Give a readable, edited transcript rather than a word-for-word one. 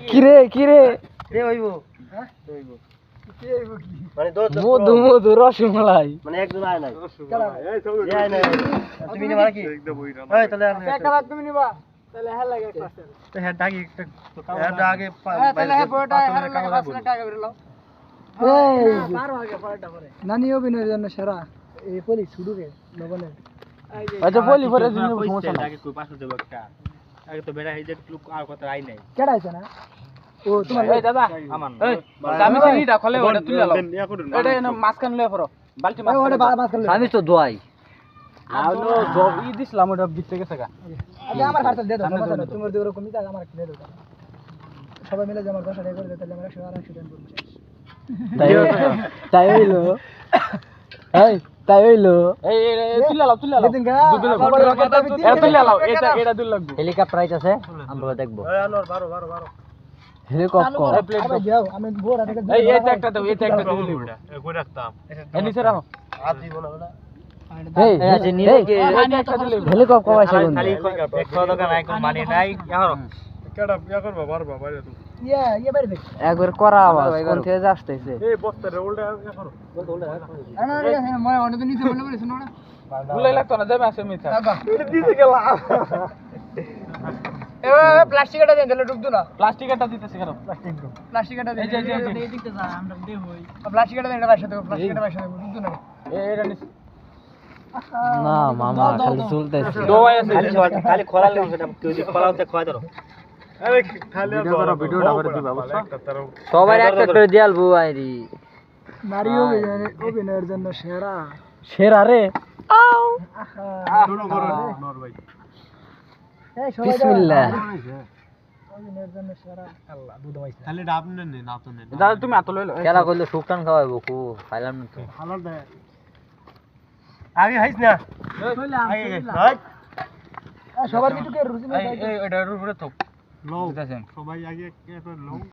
কি রে রে হইবো হ্যাঁ হইবো কি হইবো কি মানে মধু রসমালাই মানে একজন আয় নাই এই চল আয় নাই তুমি নিবা কি একদম বইরা এই তাহলে একটা বাদ তুমি নিবা তাহলে হ্যাঁ লাগে একটা তো হ্যাঁ ডাকি একটা হ্যাঁ ডাকে তাহলে হ্যাঁ বড়টা হ্যাঁ লাগে 5 টাকা করে লাও এই 12 আগে পরেরটা পরে নানি অভিনয়ের জন্য সেরা এই পলি ছুড়ুকে লবণে আচ্ছা পলি পরে দিন সমস্যা না আগে কই 500 দেব একটা আগে তো বেড়া এই যে লোক আর কথা আই নাই কেডা আইছে না ও তোমার এই দাদা আমার এই আমি সিঁড়িটা খলে ওটা তুলে লাও এটা এনে মাছখান লয়ে পড়ো বালতি মাছ ওটা মাছখান লয়ে আমি তো দোয়াই আলো জব ই দিছিলাম ওটা ভিতরে গেছে গা আরে আমার হাতে দে দাও তোমার দিয়ে ওরকম নিতে আমার দে দাও সবাই মিলে যে আমার 10 টাকা করে দে তাহলে আমরা 180 টাকা করব তাই হইলো এই তাই হইলো এই তুলে লাও দিন গা তুলে লাও এটা দুল লাগবে হেলিকপ্টার আইতাছে আমরা দেখব এই আনোর 12 হেলিকপ্টার প্লেট দাও আমি বোরা থেকে এই একটা দাও এটা একটা দাও এই কই রাখতাম এই নিচে রাখো হাত দিব না ওটা এই আছে নিয়ে কি হেলিকপ্টার কইছে খালি 100 টাকা নাই কোন মানে নাই ইয়ার কেডা ইয়া করবা মারবা বাইরে তো ইয়া বাইরে দেখ একবার করা আওয়াজ কোন থেকে আসতেছে এই বস্তা রে উল্টা ইয়া করো না রে মনে অন্য নিচে বলে শুনো না ভুলাই লাগতো না দেবে আসে মিথা এটা দিতে গেলা এ প্লাস্টিকটা দেন তাহলে ঢুকতো না প্লাস্টিকটা দিতেছে কেন প্লাস্টিকটা দেন এই দিকতে যা আমরা দে হই প্লাস্টিকটা দেন এটা বাইরে দাও প্লাস্টিকটা বাইরে দাও ঢুকতো না এটা নিস না মামা খালি চলতেছে দোয়াই আছে খালি খোলা লাগবে সেটা তুই খোলাতে খোয়া দাও আরে খালি ভিডিওটা করে দিবা বুঝছো সবাই একটা করে দিয়ালবো আইরি নারী অভিনয়ের জন্য সেরা রে আও শুরু করো নর ভাই এই সবাই বিসমিল্লাহ অভিনয়ের জন্য সেরা আল্লাহ দুধ হইছে খালি ডাব নেন না তো নেন দাদা তুমি আতো লইলো কেলা কইলো শুকটান খাওয়াইবো কো খাইলাম না তো হালাল দে আগে হাইছ না আগে হাই সবার কিছু কে রুচি নাই এই এটা উপরে তো লও সবাই আগে কে লও